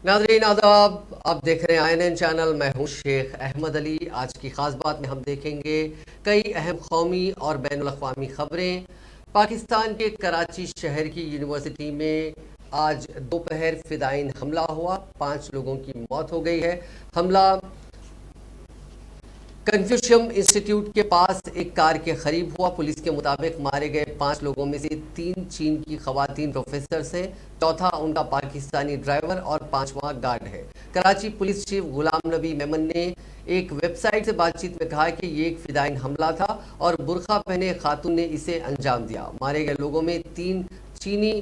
नाज़रीन आदाब, आप देख रहे हैं INN चैनल। मैं हूं शेख अहमद अली। आज की ख़ास बात में हम देखेंगे कई अहम कौमी और बैनुल-अक़वामी ख़बरें। पाकिस्तान के कराची शहर की यूनिवर्सिटी में आज दोपहर फ़िदायीन हमला हुआ, 5 लोगों की मौत हो गई है। हमला कन्फ्यूशियम इंस्टीट्यूट के पास एक कार के करीब हुआ। पुलिस के मुताबिक मारे गए 5 लोगों में से 3 चीन की खवातीन प्रोफेसर हैं, चौथा उनका पाकिस्तानी ड्राइवर और 5वां गार्ड है। कराची पुलिस चीफ गुलाम नबी मेमन ने एक वेबसाइट से बातचीत में कहा कि ये एक फिदायीन हमला था और बुरखा पहने खातून ने इसे अंजाम दिया। मारे गए लोगों में 3 चीनी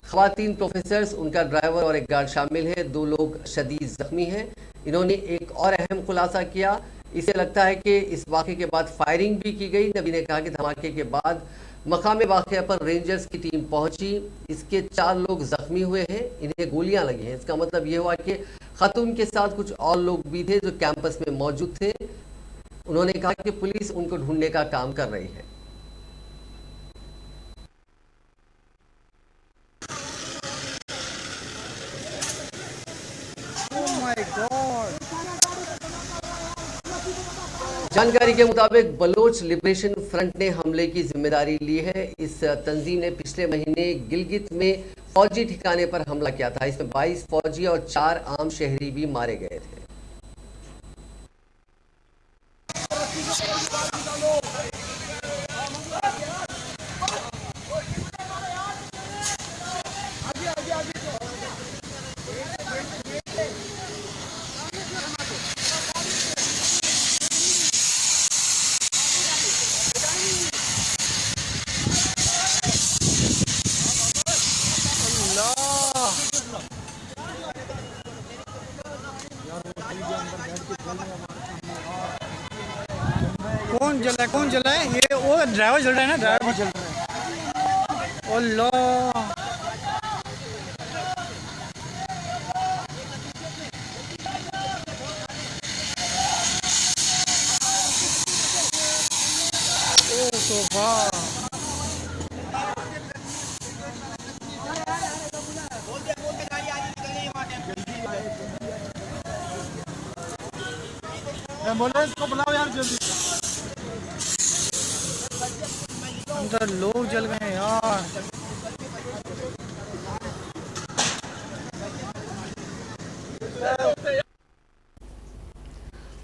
खवातीन प्रोफेसर्स, उनका ड्राइवर और एक गार्ड शामिल है। 2 लोग शदीद जख्मी हैं। इन्होंने एक और अहम खुलासा किया। इसे लगता है कि इस वाक़े के बाद फायरिंग भी की गई। नबी ने कहा कि धमाके के बाद मकाम वाक़या पर रेंजर्स की टीम पहुंची। इसके 4 लोग जख्मी हुए हैं, इन्हें गोलियां लगी हैं। इसका मतलब ये हुआ कि खातून के साथ कुछ और लोग भी थे जो कैंपस में मौजूद थे। उन्होंने कहा कि पुलिस उनको ढूंढने का काम कर रही है। जानकारी के मुताबिक बलोच लिबरेशन फ्रंट ने हमले की जिम्मेदारी ली है। इस तंजीम ने पिछले महीने गिलगित में फौजी ठिकाने पर हमला किया था। इसमें 22 फौजी और 4 आम शहरी भी मारे गए थे। कौन जला है? ये वो ड्राइवर जल रहा है ना, ड्राइवर जल रहा है। अल्लाह, ओ तौबा। एम्बुलेंस को बुलाओ यार जल्दी, अंदर लोग जल गए हैं यार।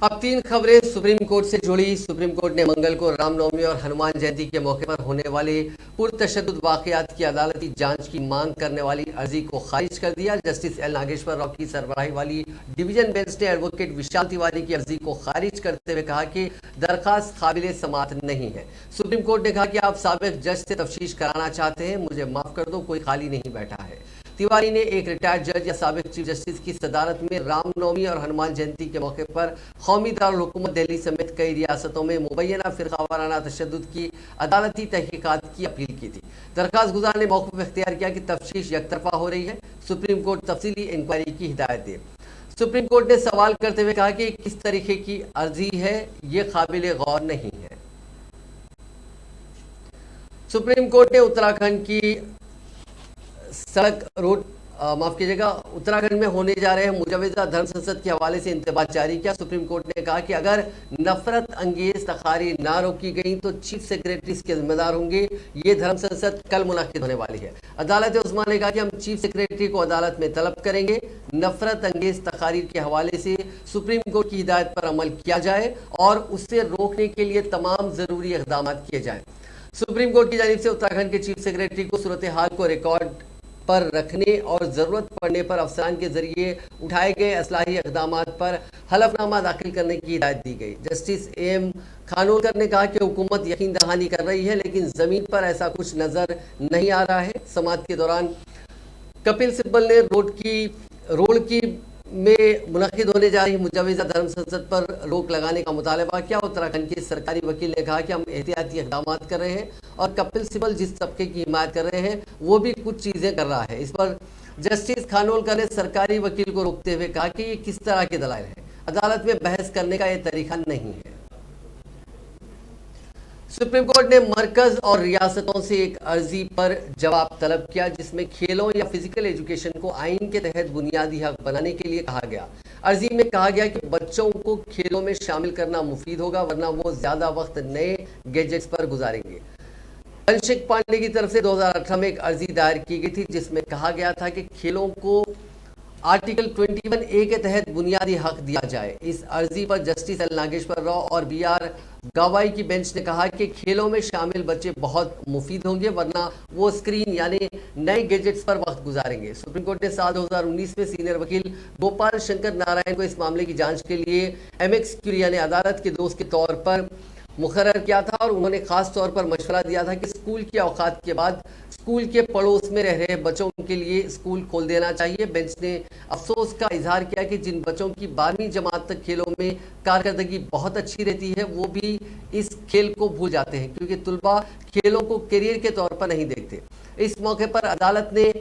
अब 3 खबरें सुप्रीम कोर्ट से जुड़ी। सुप्रीम कोर्ट ने मंगल को रामनवमी और हनुमान जयंती के मौके पर होने वाले पुरतशद्दुद वाक़यात की अदालती जांच की मांग करने वाली अर्जी को खारिज कर दिया। जस्टिस एल नागेश्वर राव की सरबराही वाली डिवीजन बेंच ने एडवोकेट विशाल तिवारी की अर्जी को खारिज करते हुए कहा कि दरखास्त काबिल समाअत नहीं है। सुप्रीम कोर्ट ने कहा कि आप साबिक जज से तफ्तीश कराना चाहते हैं, मुझे माफ़ कर दो, कोई खाली नहीं बैठा है। तिवारी ने एक रिटायर्ड जज या साबिक चीफ जस्टिस की सदारत में रामनवमी और हनुमान जयंती के मौके पर कौमी दारुल हुकूमत दिल्ली समेत कई रियासतों में मुबैना फ़िरक़ावाराना तशद्दुद की अदालती तहकीकात की अपील की थी। दरखास्त गुजार ने मौक़िफ़ इख्तियार किया कि तफ्तीश यकतरफा हो रही है, सुप्रीम कोर्ट तफसीली इंक्वायरी की हिदायत दे। सुप्रीम कोर्ट ने सवाल करते हुए कहा कि किस तरीके की अर्जी है, ये काबिल गौर नहीं है। सुप्रीम कोर्ट ने उत्तराखंड की सड़क रोड माफ़ कीजिएगा उत्तराखंड में होने जा रहे मुजवज़ा धर्म संसद के हवाले से इंतबाह जारी किया। सुप्रीम कोर्ट ने कहा कि अगर नफरत अंगेज तकारीर ना रोकी गई तो चीफ सेक्रेटरी इसके जिम्मेदार होंगे। ये धर्म संसद कल मुनक़िद होने वाली है। अदालत उस्मा ने कहा कि हम चीफ सेक्रेटरी को अदालत में तलब करेंगे, नफरत अंगेज तकारीर के हवाले से सुप्रीम कोर्ट की हिदायत पर अमल किया जाए और उससे रोकने के लिए तमाम ज़रूरी इक़दाम किए जाएँ। सुप्रीम कोर्ट की जानिब से उत्तराखंड के चीफ सेक्रेटरी को सूरत हाल को रिकॉर्ड पर रखने और ज़रूरत पड़ने पर अफसरान के जरिए उठाए गए असलाही इक़दाम पर हलफनामा दाखिल करने की हिदायत दी गई। जस्टिस AM खानोलकर ने कहा कि हुकूमत यकीन दहानी कर रही है, लेकिन ज़मीन पर ऐसा कुछ नज़र नहीं आ रहा है। समाअत के दौरान कपिल सिब्बल ने रोड की में मुनक़िद होने जा रही मुजवज़ा धर्म संसद पर रोक लगाने का मुतालबा किया। उत्तराखंड के सरकारी वकील ने कहा कि हम एहतियाती इक़दाम कर रहे हैं और कपिल सिब्बल जिस तबके की हिमायत कर रहे हैं वो भी कुछ चीज़ें कर रहा है। इस पर जस्टिस खानोलकर ने सरकारी वकील को रोकते हुए कहा कि ये किस तरह के दलाइल हैं, अदालत में बहस करने का ये तरीका नहीं है। सुप्रीम कोर्ट ने मरकज और रियासतों से एक अर्जी पर जवाब तलब किया जिसमें खेलों या फिजिकल एजुकेशन को आइन के तहत बुनियादी हक बनाने के लिए कहा गया। अर्जी में कहा गया कि बच्चों को खेलों में शामिल करना मुफीद होगा, वरना वो ज्यादा वक्त नए गैजेट्स पर गुजारेंगे। कौशिक पांडे की तरफ से 2018 में एक अर्जी दायर की गई थी जिसमें कहा गया था कि खेलों को आर्टिकल 21A के तहत बुनियादी हक दिया जाए। इस अर्जी पर जस्टिस एल नागेश्वर राव और BR गवाई की बेंच ने कहा कि खेलों में शामिल बच्चे बहुत मुफीद होंगे, वरना वो स्क्रीन यानी नए गैजेट्स पर वक्त गुजारेंगे। सुप्रीम कोर्ट ने साल 2019 में सीनियर वकील गोपाल शंकर नारायण को इस मामले की जांच के लिए MX क्यूरी यानी अदालत के दोस्त के तौर पर मुकर्रर किया था और उन्होंने खास तौर पर मशवरा दिया था कि स्कूल की औकात के बाद स्कूल के पड़ोस में रह रहे बच्चों के लिए स्कूल खोल देना चाहिए। बेंच ने अफसोस का इजहार किया कि जिन बच्चों की 12वीं जमात तक खेलों में कारकर्दगी बहुत अच्छी रहती है वो भी इस खेल को भूल जाते हैं क्योंकि तुलबा खेलों को करियर के तौर पर नहीं देखते। इस मौके पर अदालत ने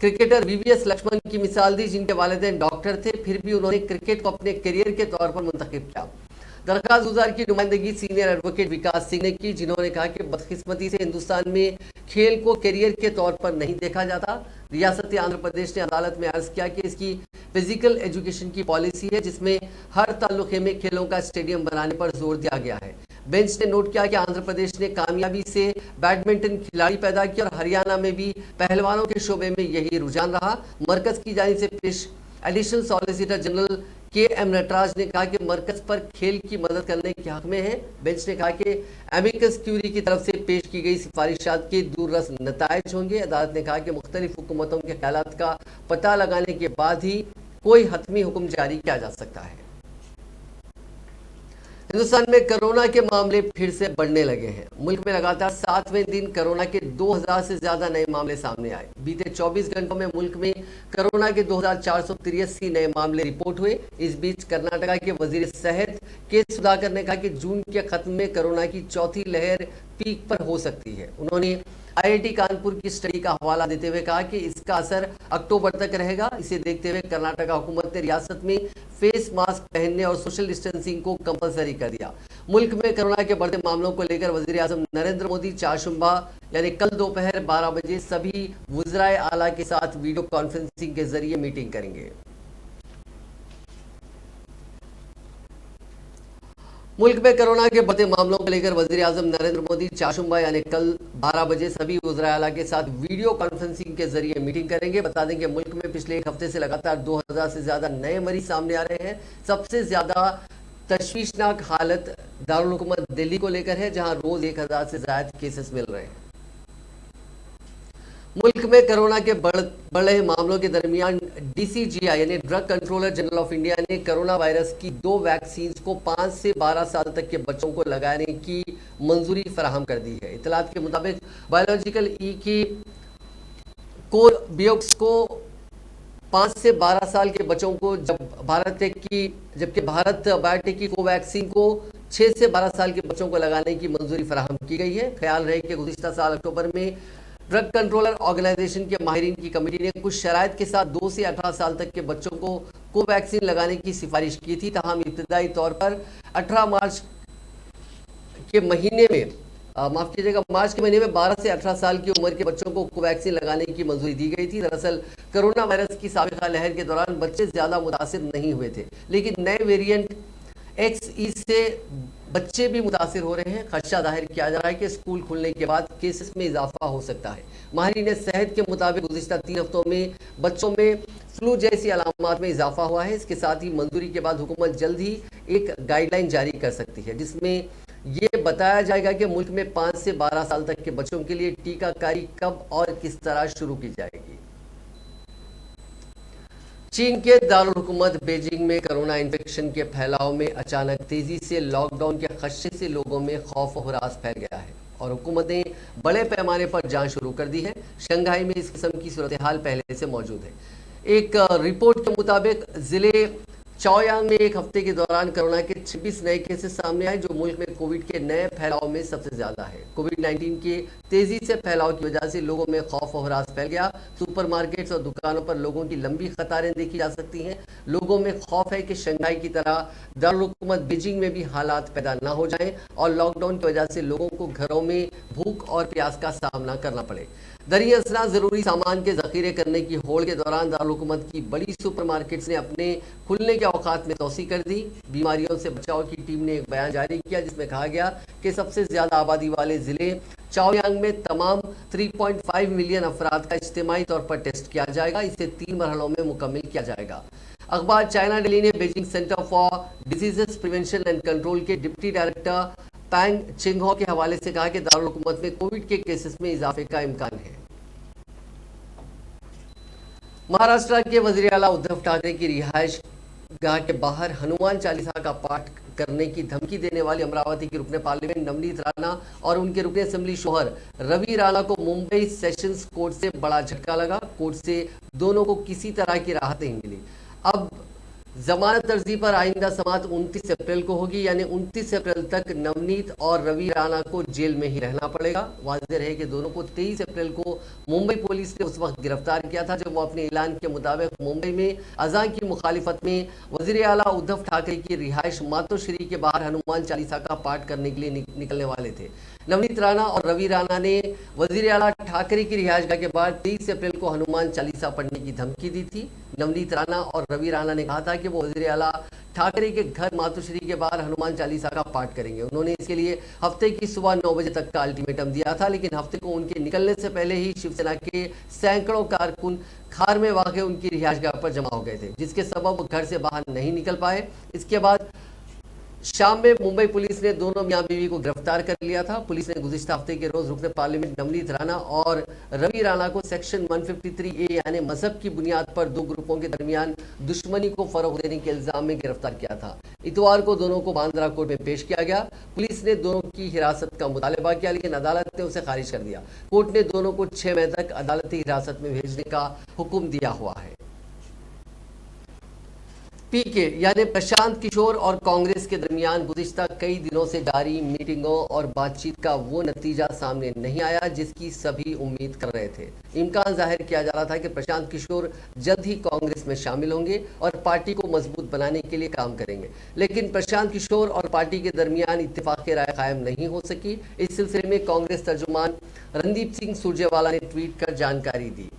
क्रिकेटर VVS लक्ष्मण की मिसाल दी जिनके वालिदैन डॉक्टर थे, फिर भी उन्होंने क्रिकेट को अपने करियर के तौर पर मुंतखब किया। दरखास्त गुजार की नुमाइंदगी सीनियर एडवोकेट विकास सिंह ने की जिन्होंने कहा कि बदकिस्मती से हिंदुस्तान में खेल को करियर के तौर पर नहीं देखा जाता। रियासत आंध्र प्रदेश ने अदालत में अर्ज किया कि इसकी फिजिकल एजुकेशन की पॉलिसी है जिसमें हर तालुके में खेलों का स्टेडियम बनाने पर जोर दिया गया है। बेंच ने नोट किया कि आंध्र प्रदेश ने कामयाबी से बैडमिंटन खिलाड़ी पैदा किए और हरियाणा में भी पहलवानों के शोबे में यही रुझान रहा। मरकज की जानिब से पेश additional solicitor general KM Nataraj ने कहा कि मरकज पर खेल की मदद करने के हक में है। बेंच ने कहा कि एमिकस क्यूरी की तरफ से पेश की गई सिफारिशात के दूररस नतायज होंगे। अदालत ने कहा कि मुख्तलिफ हुकूमतों के ख्यालात का पता लगाने के बाद ही कोई हतमी हुक्म जारी किया जा सकता है। हिंदुस्तान में कोरोना के मामले फिर से बढ़ने लगे हैं। मुल्क में लगातार 7वें दिन कोरोना के 2000 से ज्यादा नए मामले सामने आए। बीते 24 घंटों में मुल्क में कोरोना के 2483 नए मामले रिपोर्ट हुए। इस बीच कर्नाटका के वजीर सेहत के सुधाकर ने कहा कि जून के खत्म में कोरोना की चौथी लहर पीक पर हो सकती है। उन्होंने IIT कानपुर की स्टडी का हवाला देते हुए कहा कि इसका असर अक्टूबर तक रहेगा। इसे देखते हुए कर्नाटका हुकूमत ने रियासत में फेस मास्क पहनने और सोशल डिस्टेंसिंग को कंपलसरी कर दिया। मुल्क में कोरोना के बढ़ते मामलों को लेकर वजीर आजम नरेंद्र मोदी चारशंबा यानी कल दोपहर 12 बजे सभी वज़राए आला के साथ वीडियो कॉन्फ्रेंसिंग के जरिए मीटिंग करेंगे। मुल्क में कोरोना के बढ़ते मामलों को लेकर वजीर आजम नरेंद्र मोदी चारशंबा यानी कल 12 बजे सभी वज़राए आला के साथ वीडियो कॉन्फ्रेंसिंग के जरिए मीटिंग करेंगे। बता दें कि मुल्क में पिछले एक हफ्ते से लगातार 2000 से ज्यादा नए मरीज सामने आ रहे हैं। सबसे ज्यादा तशवीशनाक हालत दारुल हुकूमत दिल्ली को लेकर है जहां रोज 1000 से ज्यादा केसेस मिल रहे हैं। मुल्क में कोरोना के बढ़ रहे मामलों के दरमियान DCGI यानी drug controller general of India ने कोरोना वायरस की 2 वैक्सीन को 5 से 12 साल तक के बच्चों को लगाने की मंजूरी फराहम कर दी है। इतलात के मुताबिक बायोलॉजिकल ई की कोर्बियोक्स को 5 से 12 साल के बच्चों को जबकि भारत बायोटेक की कोवैक्सीन को 6 से 12 साल के बच्चों को लगाने की मंजूरी फराहम की गई है। ख्याल रहे कि गुज़िश्ता साल अक्टूबर में ड्रग कंट्रोलर ऑर्गेनाइजेशन के माहिरीन की कमेटी ने कुछ शराइत के साथ 2 से 18 साल तक के बच्चों को कोवैक्सीन लगाने की सिफारिश की थी। तमाम इब्तदाई तौर पर 18 मार्च के महीने में मार्च के महीने में 12 से 18 साल की उम्र के बच्चों को कोवैक्सीन लगाने की मंजूरी दी गई थी। दरअसल कोरोना वायरस की साबिका लहर के दौरान बच्चे ज्यादा मुतासिर नहीं हुए थे, लेकिन नए वेरिएंट XE से बच्चे भी मुतासिर हो रहे हैं। खदशा जाहिर किया जा रहा है कि स्कूल खुलने के बाद केसेस में इजाफा हो सकता है। माहिरीन सेहत के मुताबिक गुज़िश्ता 3 हफ्तों में बच्चों में फ्लू जैसी अलामात में इजाफा हुआ है। इसके साथ ही मंजूरी के बाद हुकूमत जल्द ही एक गाइडलाइन जारी कर सकती है जिसमें ये बताया जाएगा कि मुल्क में 5 से 12 साल तक के बच्चों के लिए टीकाकारी कब और किस तरह शुरू की जाएगी। चीन के दारुल हुकूमत बीजिंग में कोरोना इन्फेक्शन के फैलाव में अचानक तेजी से लॉकडाउन के खदशे से लोगों में खौफ और हरास फैल गया है और हुकूमत ने बड़े पैमाने पर जांच शुरू कर दी है। शंघाई में इस किस्म की सूरत हाल पहले से मौजूद है। एक रिपोर्ट के मुताबिक जिले चाओयांग में एक हफ्ते के दौरान कोरोना के 26 नए केसेस सामने आए, जो मुल्क में कोविड के नए फैलाव में सबसे ज्यादा है। कोविड-19 के तेजी से फैलाव की वजह से लोगों में खौफ और हरास फैल गया। सुपरमार्केट्स और दुकानों पर लोगों की लंबी कतारें देखी जा सकती हैं। लोगों में खौफ है कि शंघाई की तरह दारुल हुकूमत बीजिंग में भी हालात पैदा न हो जाएं और लॉकडाउन की वजह से लोगों को घरों में भूख और प्यास का सामना करना पड़े। दरिया असना जरूरी सामान के जखीरे करने की होड़ के दौरान दारुल हुकूमत की बड़ी सुपरमार्केट्स ने अपने खुलने के औकात में तोसी कर दी। बीमारियों से बचाव की टीम ने एक बयान जारी किया जिसमें कहा गया कि सबसे ज्यादा आबादी वाले जिले चाओयांग में तमाम 3.5 मिलियन अफराद का इज्तिमाई तौर पर टेस्ट किया जाएगा। इसे 3 मरहलों में मुकम्मल किया जाएगा। अखबार चाइना डेली ने Beijing centre for diseases prevention and control के डिप्टी डायरेक्टर पैंग चिंगहो के हवाले से कहा कि दारुल हुकूमत में कोविड के केसेस में इजाफे का इम्कान है। महाराष्ट्र के वजीर आला उद्धव ठाकरे की रिहाइश गाह के बाहर हनुमान चालीसा का पाठ करने की धमकी देने वाली अमरावती के रुकने पार्लियामेंट नवनीत राणा और उनके रुकने असेंबली शोहर रवि राणा को मुंबई सेशंस कोर्ट से बड़ा झटका लगा। कोर्ट से दोनों को किसी तरह की राहत नहीं मिली। अब जमानत अर्जी पर आइंदा समाअत 29 अप्रैल को होगी, यानी 29 अप्रैल तक नवनीत और रवि राणा को जेल में ही रहना पड़ेगा। वाज़ेह रहे कि दोनों को 23 अप्रैल को मुंबई पुलिस ने उस वक्त गिरफ्तार किया था जब वो अपने ऐलान के मुताबिक मुंबई में अज़ान की मुखालिफत में वज़ीर आला उद्धव ठाकरे की रिहाइश मातोश्री के बाहर हनुमान चालीसा का पाठ करने के लिए निकलने वाले थे। नवनीत राणा और रवि राणा ने वज़ीर आला ठाकरे की रिहाइशगाह के बाद 23 अप्रैल को हनुमान चालीसा पढ़ने की धमकी दी थी। नवनीत राणा और रवि राणा ने कहा था कि वो वज़ीर आला ठाकरे के घर मातोश्री के बाहर हनुमान चालीसा का पाठ करेंगे। उन्होंने इसके लिए हफ्ते की सुबह 9 बजे तक का अल्टीमेटम दिया था, लेकिन हफ्ते को उनके निकलने से पहले ही शिवसेना के सैकड़ों कारकुन खार में वाक़ उनकी रिहाइशगाह पर जमा हो गए थे, जिसके सबब वो घर से बाहर नहीं निकल पाए। इसके बाद शाम में मुंबई पुलिस ने दोनों मियां बीवी को गिरफ्तार कर लिया था। पुलिस ने गुज़िश्ता हफ्ते के रोज रुकने पार्लियामेंट नवनीत राणा और रवि राणा को सेक्शन 153A यानी मजहब की बुनियाद पर दो ग्रुपों के दरमियान दुश्मनी को फरोग देने के इल्जाम में गिरफ्तार किया था। इतवार को दोनों को बांद्रा कोर्ट में पेश किया गया। पुलिस ने दोनों की हिरासत का मुतालबा किया, लेकिन अदालत ने उसे खारिज कर दिया। कोर्ट ने दोनों को 6 मई तक अदालती हिरासत में भेजने का हुक्म दिया हुआ है। पीके यानी प्रशांत किशोर और कांग्रेस के दरमियान गुज़िश्ता कई दिनों से जारी मीटिंगों और बातचीत का वो नतीजा सामने नहीं आया जिसकी सभी उम्मीद कर रहे थे। इम्कान जाहिर किया जा रहा था कि प्रशांत किशोर जल्द ही कांग्रेस में शामिल होंगे और पार्टी को मजबूत बनाने के लिए काम करेंगे, लेकिन प्रशांत किशोर और पार्टी के दरमियान इत्तेफाक राय कायम नहीं हो सकी। इस सिलसिले में कांग्रेस तर्जुमान रणदीप सिंह सुरजेवाला ने ट्वीट कर जानकारी दी।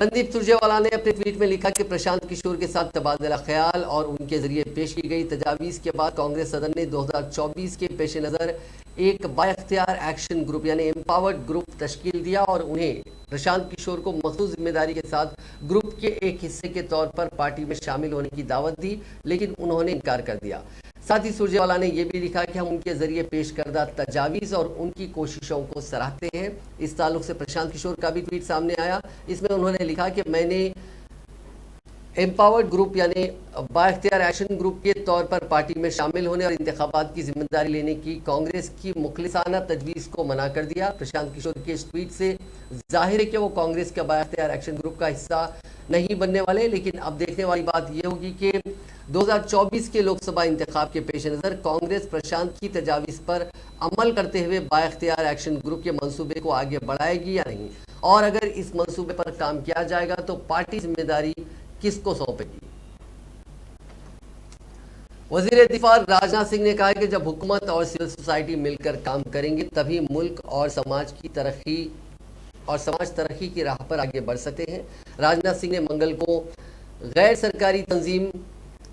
रणदीप सुरजेवाला ने अपने ट्वीट में लिखा कि प्रशांत किशोर के साथ तबादला ख्याल और उनके जरिए पेश की गई तजावीज़ के बाद कांग्रेस सदन ने 2024 के पेश नज़र एक बाइख्तियार एक्शन ग्रुप यानी एम्पावर्ड ग्रुप तश्कील दिया और उन्हें प्रशांत किशोर को मखसूस जिम्मेदारी के साथ ग्रुप के एक हिस्से के तौर पर पार्टी में शामिल होने की दावत दी, लेकिन उन्होंने इनकार कर दिया। साथ ही सुरजेवाला ने यह भी लिखा कि हम उनके जरिए पेश करदा तजावीज़ और उनकी कोशिशों को सराहते हैं। इस ताल्लुक से प्रशांत किशोर का भी ट्वीट सामने आया। इसमें उन्होंने लिखा कि मैंने एम्पावर्ड ग्रुप यानी बाइख्तियार एक्शन ग्रुप के तौर पर पार्टी में शामिल होने और इंतखाबात की जिम्मेदारी लेने की कांग्रेस की मुखलिसाना तजवीज़ को मना कर दिया। प्रशांत किशोर के इस ट्वीट से जाहिर है कि वो कांग्रेस के बाइख्तियार एक्शन ग्रुप का हिस्सा नहीं बनने वाले, लेकिन अब देखने वाली बात यह होगी कि 2024 के लोकसभा इंतखाब के पेश नज़र कांग्रेस प्रशांत की तजावीज़ पर अमल करते हुए बाइख्तियार एक्शन ग्रुप के मंसूबे को आगे बढ़ाएगी या नहीं, और अगर इस मंसूबे पर काम किया जाएगा तो पार्टी जिम्मेदारी किसको सौंपेगी। वजीर दिफा राजनाथ सिंह ने कहा है कि जब हुकूमत और सिविल सोसाइटी मिलकर काम करेंगे तभी मुल्क और समाज तरक्की की राह पर आगे बढ़ सकते हैं। राजनाथ सिंह ने मंगल को गैर सरकारी तंजीम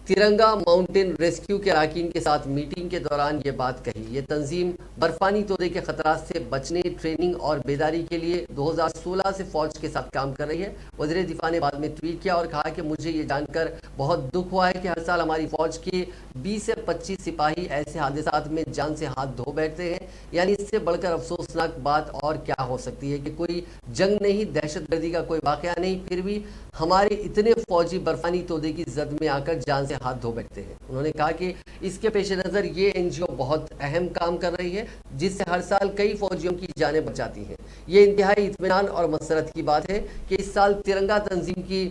तिरंगा माउंटेन रेस्क्यू के अरकान के साथ मीटिंग के दौरान ये बात कही। ये तंजीम बर्फानी तोदे के खतरात से बचने, ट्रेनिंग और बेदारी के लिए 2016 से फौज के साथ काम कर रही है। वज़ीर दिफा ने बाद में ट्वीट किया और कहा कि मुझे ये जानकर बहुत दुख हुआ है कि हर साल हमारी फौज के 20 से 25 सिपाही ऐसे हादसात में जान से हाथ धो बैठते हैं। यानी इससे बढ़कर अफसोसनाक बात और क्या हो सकती है कि कोई जंग नहीं, दहशतगर्दी का कोई वाक़या नहीं, फिर भी हमारे इतने फौजी बर्फानी तोदे की जद में आकर जान से हाथ धो बैठते हैं। उन्होंने कहा कि इसके पेश नज़र ये NGO बहुत अहम काम कर रही है जिससे हर साल कई फौजियों की जानें बचाती हैं। ये इंतहाई इत्मीनान और मसरत की बात है कि इस साल तिरंगा तंजीम की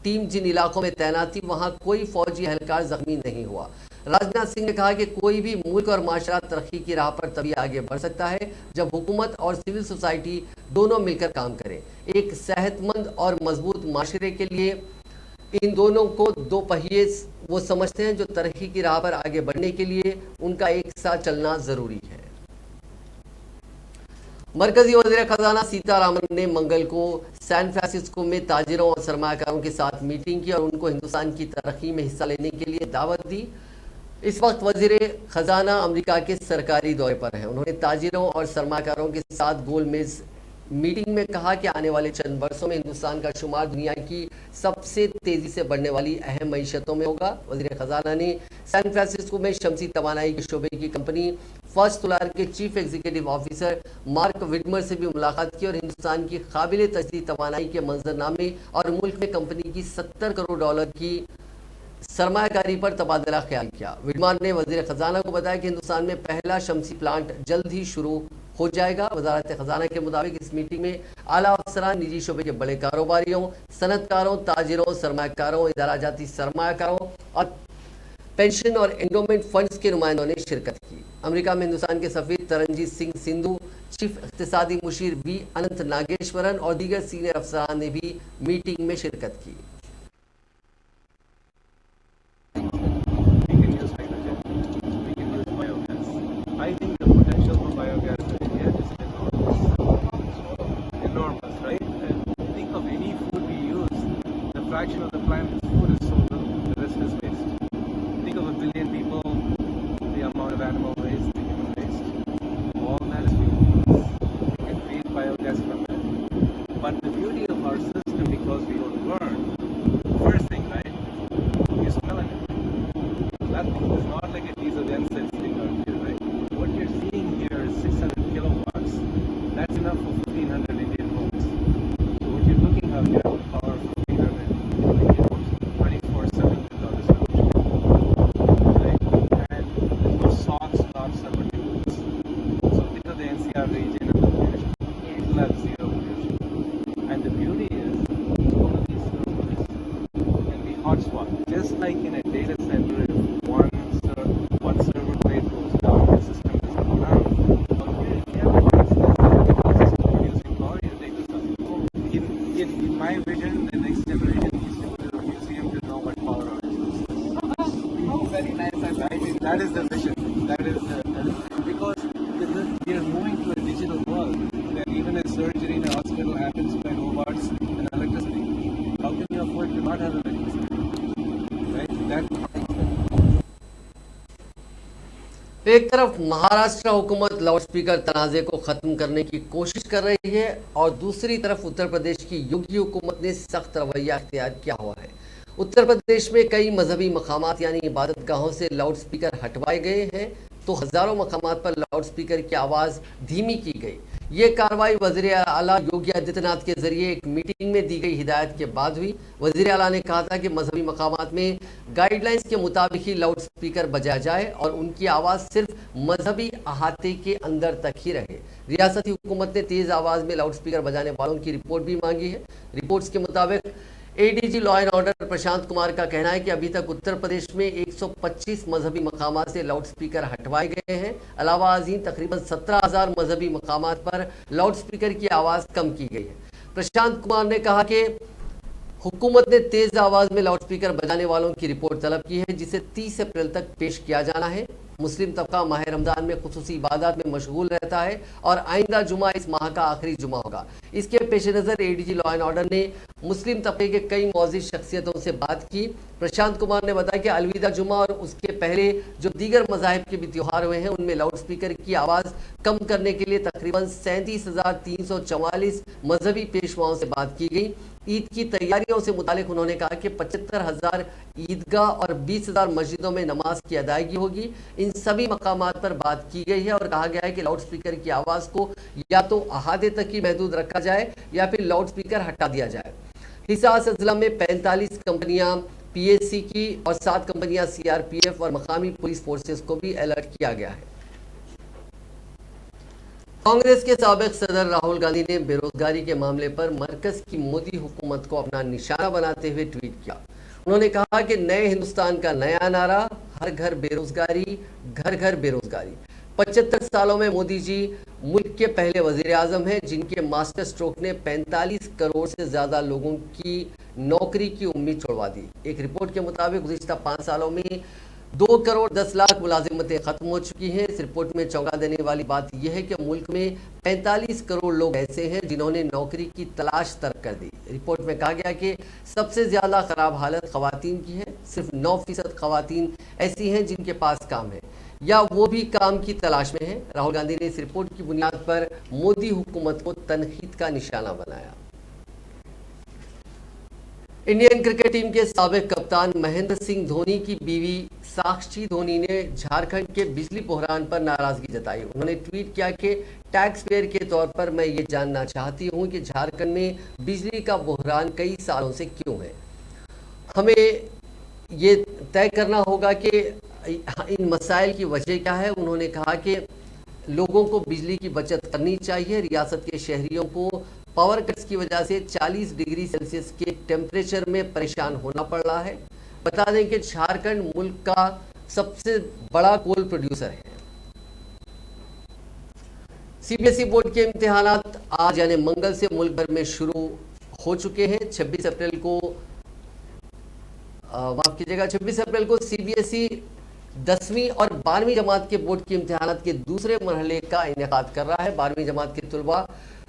टीम जिन इलाकों में तैनात थी वहां कोई फौजी एहलकार जख्मी नहीं हुआ। राजनाथ सिंह ने कहा कि कोई भी मुल्क और माशरा तरक्की की राह पर तभी आगे बढ़ सकता है जब हुकूमत और सिविल सोसाइटी दोनों मिलकर काम करें। एक सेहतमंद और मजबूत माशरे के लिए इन दोनों को दो पहिए वो समझते हैं जो तरक्की की राह पर आगे बढ़ने के लिए उनका एक साथ चलना जरूरी है। मरकजी वज़ीर खजाना सीतारामन ने मंगल को सैन फ्रांसिस्को में ताजिरों और सरमाकारों के साथ मीटिंग की और उनको हिंदुस्तान की तरक्की में हिस्सा लेने के लिए दावत दी। इस वक्त वज़ीर खजाना अमेरिका के सरकारी दौरे पर हैं। उन्होंने ताजिरों और सरमाकारों के साथ गोलमेज मीटिंग में कहा कि आने वाले चंद वर्षों में हिंदुस्तान का शुमार दुनिया की सबसे तेजी से बढ़ने वाली अहम मईशतों में होगा। वज़ीर खजाना ने सैन फ्रांसिस्को में शमसी तवानाई के शोबे की कंपनी फर्स्ट सोलार के chief executive officer mark Widmer से भी मुलाकात की और हिंदुस्तान की काबिल तजदीद तवानाई के मंजरनामे और मुल्क में कंपनी की $70 करोड़ की सरमायाकारी पर तबादला ख्याल किया। विडमर ने वज़ीर खजाना को बताया कि हिंदुस्तान में पहला शमसी प्लांट जल्द ही शुरू हो जाएगा। वजारत खजाना के मुताबिक इस मीटिंग में आला अफसरान, निजी शोबे के बड़े कारोबारियों, सनतकारों, ताजिरों, सरमाकारों, इदारा जाती सरमाकारों और पेंशन और एंडोमेंट फंड्स के नुमाइंदों ने शिरकत की। अमेरिका में हिंदुस्तान के सफीर तरनजीत सिंह सिंधु, चीफ इक़्तिसादी मुशीर बी अनंत नागेश्वरन और दीगर सीनियर अफसरान ने भी मीटिंग में शिरकत की। I think the potential for biogas in India is enormous, right? And think of any food we use, the fraction of the planet's food is so little, the rest is waste. Think of 1 billion people, the amount of animal waste, the human waste, all that is being used. We can create biogas from it. But the beauty of our system, because we don't burn, first thing, right, you smell it. Nothing. It's not like a diesel genset sitting out here, right? What you're seeing here is 600 kilowatts. That's enough for 1,500 Indian homes. So what you're looking at here is power for 1,500 Indian homes, 24/7 without disruption, right? And there's no SOx, NOx, or particles. So think of the NCR region and the pollution. It will have zero pollution. And the beauty is, all of these servers can be hotspot. Just like in a data center, if one server blade goes down, the system doesn't go down. Out here, if you have a data center producing power, you take this up. In my vision, the next generation needs to go to the museum to know what power outage is. Oh, very nice. I think that is the vision. That is because we are moving to a digital world where even a surgery in a hospital happens by robots and electricity. How can you afford to not have electricity? Right? That एक तरफ महाराष्ट्र हुकूमत loudspeaker तनाज़े को ख़त्म करने की कोशिश कर रही है और दूसरी तरफ उत्तर प्रदेश की योगी हुकूमत ने सख्त रवैया अख्तियार किया हुआ है। उत्तर प्रदेश में कई मजहबी मकामात यानी इबादतगाहों से लाउडस्पीकर हटवाए गए हैं तो हज़ारों मकामात पर लाउडस्पीकर की आवाज़ धीमी की गई। ये कार्रवाई वज़ीर आला योगी आदित्यनाथ के जरिए एक मीटिंग में दी गई हिदायत के बाद हुई। वज़ीर आला ने कहा था कि मजहबी मकामात में गाइडलाइंस के मुताबिक ही लाउड स्पीकर बजाया जाए और उनकी आवाज़ सिर्फ मजहबी अहाते के अंदर तक ही रहे। रियासती हुकूमत ने तेज़ आवाज़ में लाउड स्पीकर बजाने वालों की रिपोर्ट भी मांगी है। रिपोर्ट्स के मुताबिक ADG law and order Prashant Kumar का कहना है कि अभी तक उत्तर प्रदेश में 125 मजहबी मकामात से लाउड स्पीकर हटवाए गए हैं। अलावा अजीम तकरीबन 17,000 मजहबी मकामात पर लाउड स्पीकर की आवाज़ कम की गई है। प्रशांत कुमार ने कहा कि हुकूमत ने तेज़ आवाज़ में लाउड स्पीकर बजाने वालों की रिपोर्ट तलब की है जिसे 30 अप्रैल तक पेश किया जाना है। मुस्लिम तबका माह रमज़ान में खुसूसी इबादत में मशगूल रहता है और आइंदा जुमा इस माह का आखिरी जुमा होगा। इसके पेश नज़र एडीजी लॉ एंड ऑर्डर ने मुस्लिम तबके के कई मौजूद शख्सियतों से बात की। प्रशांत कुमार ने बताया कि अलविदा जुमा और उसके पहले जो दीगर मज़ाहिब के भी त्यौहार हुए हैं उनमें लाउड स्पीकर की आवाज़ कम करने के लिए तकरीबन 37,344 मजहबी पेशवाओं से बात की गई। ईद की तैयारियों से मुतालिक उन्होंने कहा कि 75,000 ईदगाह और 20,000 मस्जिदों में नमाज की अदायगी होगी। इन सभी मकामात पर बात की गई है और कहा गया है कि लाउड स्पीकर की आवाज़ को या तो अहाते तक ही महदूद रखा जाए या फिर लाउड स्पीकर हटा दिया जाए। हिसार ज़िला में 45 कंपनियां पीएससी की और 7 कंपनियां सीआरपीएफ और मकामी पुलिस फोर्सेस को भी अलर्ट किया गया है। कांग्रेस के साबिक सदर राहुल गांधी ने बेरोजगारी के मामले पर मरकज की मोदी हुकूमत को अपना निशाना बनाते हुए ट्वीट किया। उन्होंने कहा कि नए हिंदुस्तान का नया नारा, हर घर बेरोजगारी, घर घर बेरोजगारी। 75 सालों में मोदी जी मुल्क के पहले वजीर आजम हैं जिनके मास्टर स्ट्रोक ने 45 करोड़ से ज्यादा लोगों की नौकरी की उम्मीद छोड़वा दी। एक रिपोर्ट के मुताबिक गुज़िश्ता 5 सालों में 2 करोड़ 10 लाख मुलाजिमतें खत्म हो चुकी हैं। इस रिपोर्ट में चौंका देने वाली बात यह है कि मुल्क में 45 करोड़ लोग ऐसे हैं जिन्होंने नौकरी की तलाश तर्क कर दी। रिपोर्ट में कहा गया कि सबसे ज्यादा खराब हालत खवातीन की है। सिर्फ 9% खवातीन ऐसी हैं जिनके पास काम है या वो भी काम की तलाश में है। राहुल गांधी ने इस रिपोर्ट की बुनियाद पर मोदी हुकूमत को तनकीद का निशाना बनाया। इंडियन क्रिकेट टीम के साबिक कप्तान महेंद्र सिंह धोनी की बीवी साक्षी धोनी ने झारखंड के बिजली बहरान पर नाराजगी जताई। उन्होंने ट्वीट किया कि टैक्स पेयर के तौर पर मैं ये जानना चाहती हूँ कि झारखंड में बिजली का बहरान कई सालों से क्यों है। हमें ये तय करना होगा कि इन मसाइल की वजह क्या है। उन्होंने कहा कि लोगों को बिजली की बचत करनी चाहिए। रियासत के शहरियों को पावर कट्स की वजह से 40 डिग्री सेल्सियस के टेम्परेचर में परेशान होना पड़ रहा है। बता दें कि झारखंड मुल्क का सबसे बड़ा कोल प्रोड्यूसर है। सीबीएसई बोर्ड के इम्तिहानात आज यानी मंगल से मुल्क भर में शुरू हो चुके हैं। 26 अप्रैल को माफ कीजिएगा 26 अप्रैल को सीबीएसई 10वीं और 12वीं जमात के बोर्ड के इम्तिहानात के दूसरे मरहले का इनेकाद कर रहा है। 12वीं जमात के तुलबा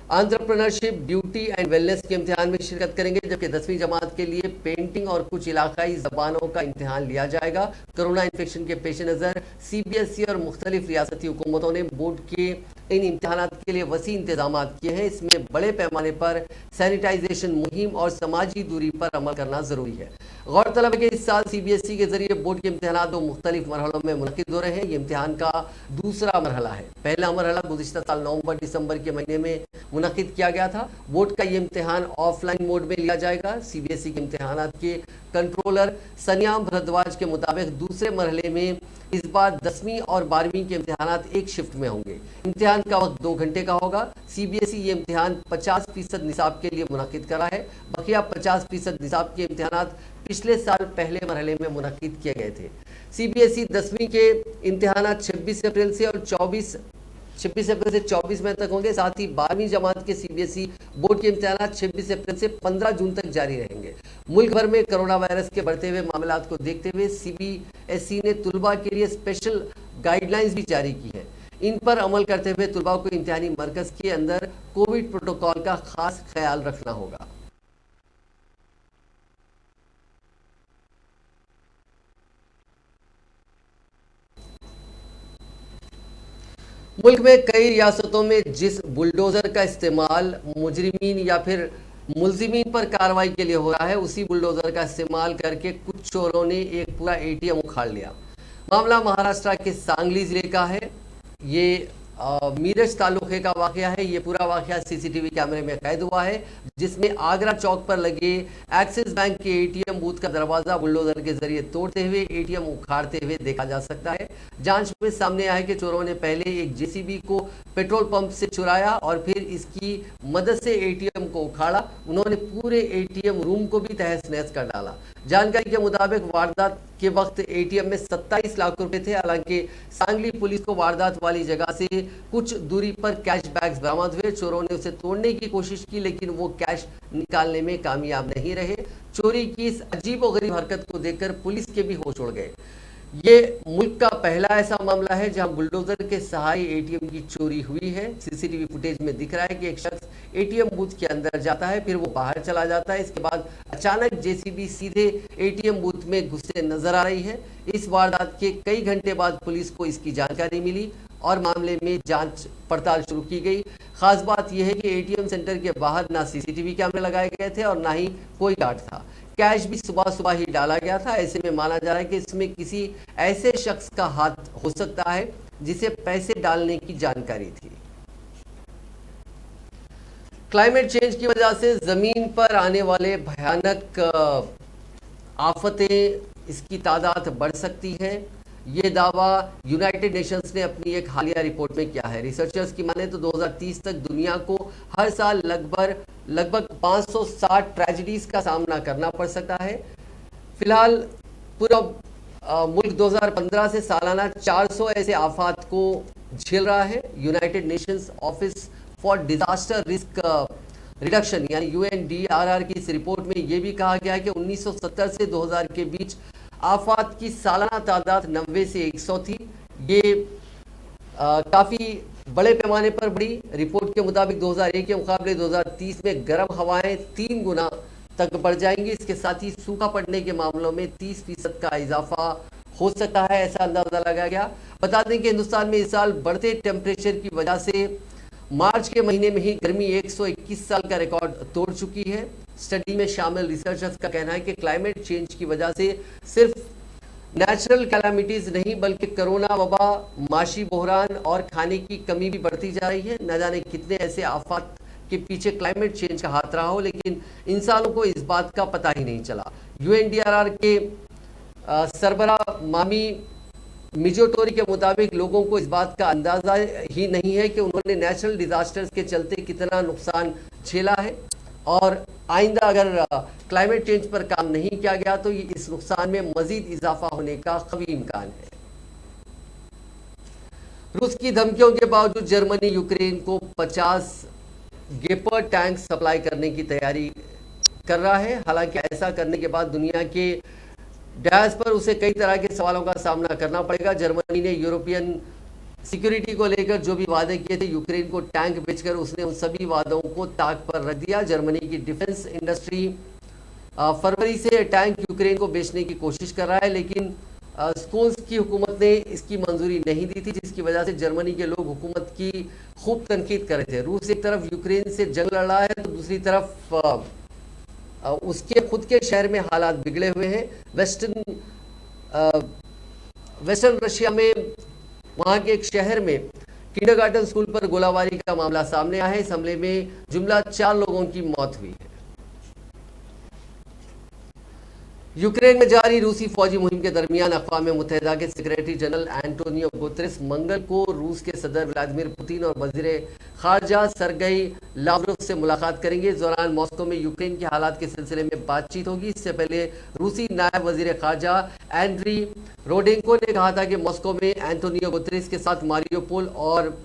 एंटरप्रेन्योरशिप, ड्यूटी एंड वेलनेस के इम्तिहान में शिरकत करेंगे, जबकि 10वीं जमात के लिए पेंटिंग और कुछ इलाकाई जबानों का इम्तिहान लिया जाएगा। कोरोना इन्फेक्शन के पेश नज़र सीबीएसई और मुख्तलिफ रियासती हुकूमतों ने बोर्ड के इन इम्तिहानात के लिए वसी इंतजाम किए हैं। इसमें बड़े पैमाने पर सैनिटाइजेशन मुहिम और समाजी दूरी पर अमल करना जरूरी है। गौरतलब है कि इस साल सीबीएसई के जरिए बोर्ड के इम्तिहानात 2 मुख्तलिफ मरहलों में मुनक़िद हो रहे हैं। ये इम्तिहान का दूसरा मरहला है। पहला मरहला गुज़िश्ता साल नवंबर दिसंबर के महीने में मुनक़िद किया गया था। बोर्ड का ये इम्तिहान ऑफलाइन मोड में लिया जाएगा। सीबीएसई के इम्तिहानात के कंट्रोलर सन्याम भरद्वाज के मुताबिक दूसरे मरहले में इस बार 10वीं और 12वीं के इम्तिहानात एक शिफ्ट में होंगे। इम्तिहान का वक्त 2 घंटे का होगा। सीबीएसई ये इम्तिहान 50% निसाब के लिए मुनक़िद करा है। बकिया 50% निसाब के इम्तिहानात पिछले साल पहले मरहले में मुनक़िद किए गए थे। सीबीएसई 10वीं के इम्तिहानात 26 अप्रैल से 24 मई तक होंगे। साथ ही 12वीं जमात के सीबीएसई बोर्ड के इम्तिहानात 26 अप्रैल से 15 जून तक जारी रहेंगे। मुल्क भर में कोरोना वायरस के बढ़ते हुए मामलात को देखते हुए सीबीएसई ने तुलबा के लिए स्पेशल गाइडलाइंस भी जारी की है। इन पर अमल करते हुए तुलबा को इम्तिहानी मरकज के अंदर कोविड प्रोटोकॉल का खास ख्याल रखना होगा। मुल्क में कई रियासतों में जिस बुलडोजर का इस्तेमाल मुजरिमीन या फिर मुलजिमीन पर कार्रवाई के लिए हो रहा है, उसी बुलडोजर का इस्तेमाल करके कुछ चोरों ने एक पूरा एटीएम उखाड़ लिया। मामला महाराष्ट्र के सांगली जिले का है। ये मीरज तालुके का वाकया है। ये पूरा वाकया सीसीटीवी कैमरे में कैद हुआ है, जिसमें आगरा चौक पर लगे एक्सिस बैंक के एटीएम बूथ का दरवाजा बुलडोजर के जरिए तोड़ते हुए एटीएम उखाड़ते हुए देखा जा सकता है। जांच में सामने आया है कि चोरों ने पहले एक जेसीबी को पेट्रोल पंप से चुराया और फिर इसकी मदद से एटीएम को उखाड़ा। उन्होंने पूरे एटीएम रूम को भी तहस नहस कर डाला। जानकारी के मुताबिक वारदात के वक्त एटीएम में 27 लाख रुपए थे। हालांकि सांगली पुलिस को वारदात वाली जगह से कुछ दूरी पर कैश बैग्स बरामद हुए। चोरों ने उसे तोड़ने की कोशिश की, लेकिन वो कैश निकालने में कामयाब नहीं रहे। चोरी की इस अजीबोगरीब हरकत को देखकर पुलिस के भी होश उड़ गए। ये मुल्क का पहला ऐसा मामला है जहां बुलडोजर के सहारे एटीएम की चोरी हुई है। सीसीटीवी फुटेज में दिख रहा है कि एक शख्स एटीएम बूथ के अंदर जाता है, फिर वो बाहर चला जाता है। इसके बाद अचानक जेसीबी सीधे एटीएम बूथ में घुसते नजर आ रही है। इस वारदात के कई घंटे बाद पुलिस को इसकी जानकारी मिली और मामले में जांच पड़ताल शुरू की गई। खास बात यह है कि एटीएम सेंटर के बाहर ना सीसीटीवी कैमरे लगाए गए थे और ना ही कोई गार्ड था। कैश भी सुबह सुबह ही डाला गया था। ऐसे में माना जा रहा है कि इसमें किसी ऐसे शख्स का हाथ हो सकता है जिसे पैसे डालने की जानकारी थी। क्लाइमेट चेंज की वजह से जमीन पर आने वाले भयानक आफतें, इसकी तादाद बढ़ सकती है। ये दावा यूनाइटेड नेशंस ने अपनी एक हालिया रिपोर्ट में किया है। रिसर्चर्स की माने तो 2030 तक दुनिया को हर साल लगभग 560 ट्रेजेडीज का सामना करना पड़ सकता है। फिलहाल पूरा मुल्क 2015 से सालाना 400 ऐसे आफात को झेल रहा है। United Nations office for disaster risk reduction यानी UNDRR की इस रिपोर्ट में यह भी कहा गया है कि 1970 से 2000 के बीच आफात की सालाना तादाद 90 से 100 थी। ये काफ़ी बड़े पैमाने पर बढ़ी। रिपोर्ट के मुताबिक 2001 के मुकाबले 2030 में गर्म हवाएं 3 गुना तक बढ़ जाएंगी। इसके साथ ही सूखा पड़ने के मामलों में 30% का इजाफा हो सकता है, ऐसा अंदाजा लगाया गया। बता दें कि हिंदुस्तान में इस साल बढ़ते टेम्परेचर की वजह से मार्च के महीने में ही गर्मी 121 साल का रिकॉर्ड तोड़ चुकी है। स्टडी में शामिल रिसर्चर्स का कहना है कि क्लाइमेट चेंज की वजह से सिर्फ नेचुरल कैलामिटीज नहीं बल्कि कोरोना वबा, माशी बहरान और खाने की कमी भी बढ़ती जा रही है। न जाने कितने ऐसे आफात के पीछे क्लाइमेट चेंज का हाथ रहा हो, लेकिन इंसानों को इस बात का पता ही नहीं चला। UNDRR के सरबरा मामी मिजोटोरी के मुताबिक लोगों को इस बात का अंदाजा ही नहीं है कि उन्होंने नेचुरल डिजास्टर्स के चलते कितना नुकसान झेला है, और आइंदा अगर क्लाइमेट चेंज पर काम नहीं किया गया तो इस नुकसान में मजीद इजाफा होने का कभी इम्कान है। रूस की धमकियों के बावजूद जर्मनी यूक्रेन को 50 गेपर्ड टैंक सप्लाई करने की तैयारी कर रहा है। हालांकि ऐसा करने के बाद दुनिया के डैश पर उसे कई तरह के सवालों का सामना करना पड़ेगा। जर्मनी ने यूरोपियन सिक्योरिटी को लेकर जो भी वादे किए थे, यूक्रेन को टैंक बेचकर उसने उन सभी वादों को ताक पर रख दिया। जर्मनी की डिफेंस इंडस्ट्री फरवरी से टैंक यूक्रेन को बेचने की कोशिश कर रहा है, लेकिन स्कोल्स की हुकूमत ने इसकी मंजूरी नहीं दी थी, जिसकी वजह से जर्मनी के लोग हुकूमत की खूब तनकीद कर रहे थे। रूस एक तरफ यूक्रेन से जंग लड़ रहा है तो दूसरी तरफ उसके खुद के शहर में हालात बिगड़े हुए हैं। वेस्टर्न रशिया में वहां के एक शहर में किंडरगार्टन स्कूल पर गोलाबारी का मामला सामने आया है। इस हमले में जुमला 4 लोगों की मौत हुई है। यूक्रेन में जारी रूसी फौजी मुहिम के दरमियान अक़वाम मुत्तहिदा के सेक्रेटरी जनरल एंटोनियो गुतेरेस मंगल को रूस के सदर व्लादिमीर पुतिन और वजीर खारजा सरगई लावरोव से मुलाकात करेंगे। इस दौरान मॉस्को में यूक्रेन के हालात के सिलसिले में बातचीत होगी। इससे पहले रूसी नायब वजीर खारजा एंड्री रोडेंको ने कहा था कि मॉस्को में एंटोनियो गुतेरेस के साथ मारियोपोल और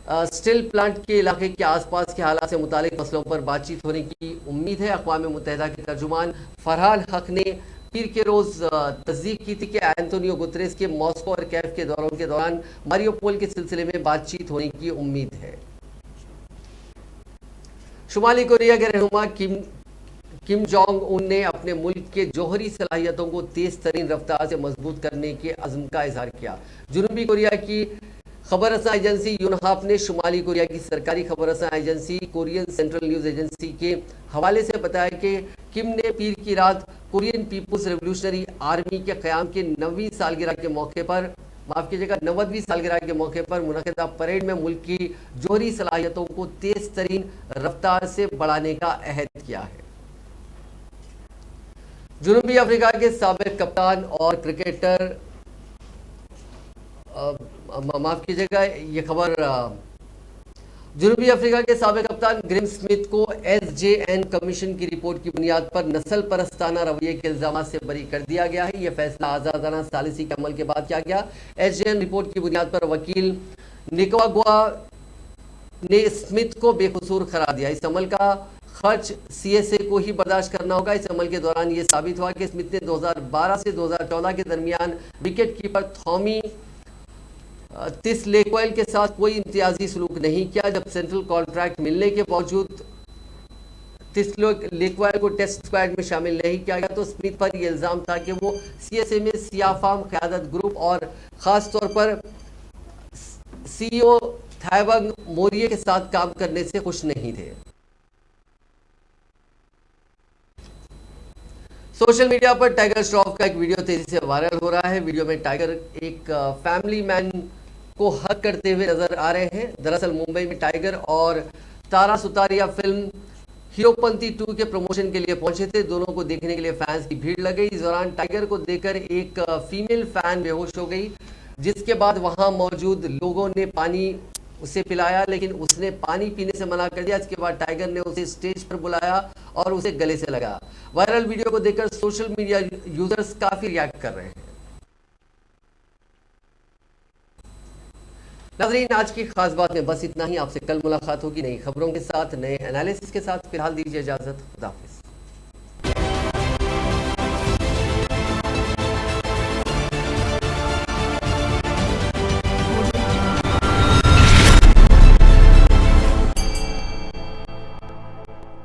स्टील प्लांट के इलाके के आसपास के हालात से मुतालिक मसलों पर बातचीत होने की उम्मीद है। अक़वाम मुत्तहिदा के तर्जुमान फरहान हक ने पीर के रोज तस्दीक की थी कि एंटोनियो गुतेरेस के मॉस्को और कैफ के दौरों के दौरान मारियोपोल के सिलसिले में बातचीत होने की उम्मीद है। शुमाली कोरिया के रहनुमा किम जोंग उन ने अपने मुल्क के जौहरी सलाहियतों को तेज तरीन रफ्तार से मजबूत करने के अज़्म का इजहार किया। जनूबी कोरिया की खबर रसां एजेंसी यूनहाप ने शुमाली कोरिया की सरकारी खबर रसां agency Korean Central News Agency के हवाले से बताया कि किम ने पीर की रात कोरियन पीपुल्स रेवोल्यूशनरी आर्मी के क़याम के 90वीं सालगिरह के मौके पर मुनक़िदा परेड में मुल्क की जौहरी सलाहियतों को तेज तरीन रफ्तार से बढ़ाने का अहद किया है। जनूबी अफ्रीका के साबिक़ कप्तान और क्रिकेटर माफ कीजिएगा, ये खबर जनूबी अफ्रीका के साबिक़ कप्तान ग्रेम स्मिथ को SJN कमीशन की रिपोर्ट की बुनियाद पर नस्ल परस्ताना रवैये के इल्जाम से बरी कर दिया गया है। यह फैसला आज़ादाना सालिसी के अमल के बाद किया गया। SJN रिपोर्ट की बुनियाद पर वकील निकारागुआ ने स्मिथ को बेकसूर करार दिया। इस अमल का खर्च CSA को ही बर्दाश्त करना होगा। इस अमल के दौरान यह साबित हुआ कि स्मिथ ने 2012 से 2014 के दरमियान विकेट कीपर थॉमी तिस लेक्वेल के साथ कोई इम्तियाजी सलूक नहीं किया। जब सेंट्रल कॉन्ट्रैक्ट मिलने के बावजूद तिस लेक्वेल को टेस्ट स्क्वाड में शामिल नहीं किया गया तो स्मिथ पर यह इल्ज़ाम था कि वो CSA में सियाफाम क़यादत ग्रुप और ख़ास तौर पर CEO थाइवंग मोरिये के साथ काम करने से खुश नहीं थे। सोशल मीडिया पर टाइगर श्रॉफ का एक वीडियो तेजी से वायरल हो रहा है। वीडियो में टाइगर एक फैमिली मैन को हक करते हुए नजर आ रहे हैं। दरअसल मुंबई में टाइगर और तारा सुतारिया फिल्म हीरोपंती 2 के प्रमोशन के लिए पहुंचे थे। दोनों को देखने के लिए फैंस की भीड़ लग गई। इस दौरान टाइगर को देखकर एक फीमेल फैन बेहोश हो गई, जिसके बाद वहां मौजूद लोगों ने पानी उसे पिलाया, लेकिन उसने पानी पीने से मना कर दिया। इसके बाद टाइगर ने उसे स्टेज पर बुलाया और उसे गले से लगाया। वायरल वीडियो को देखकर सोशल मीडिया यूजर्स काफी रिएक्ट कर रहे हैं। नाजरीन, आज की खास बात में बस इतना ही। आपसे कल मुलाकात होगी नई खबरों के साथ, नए एनालिसिस के साथ। फिलहाल दीजिए इजाजत। खुदा।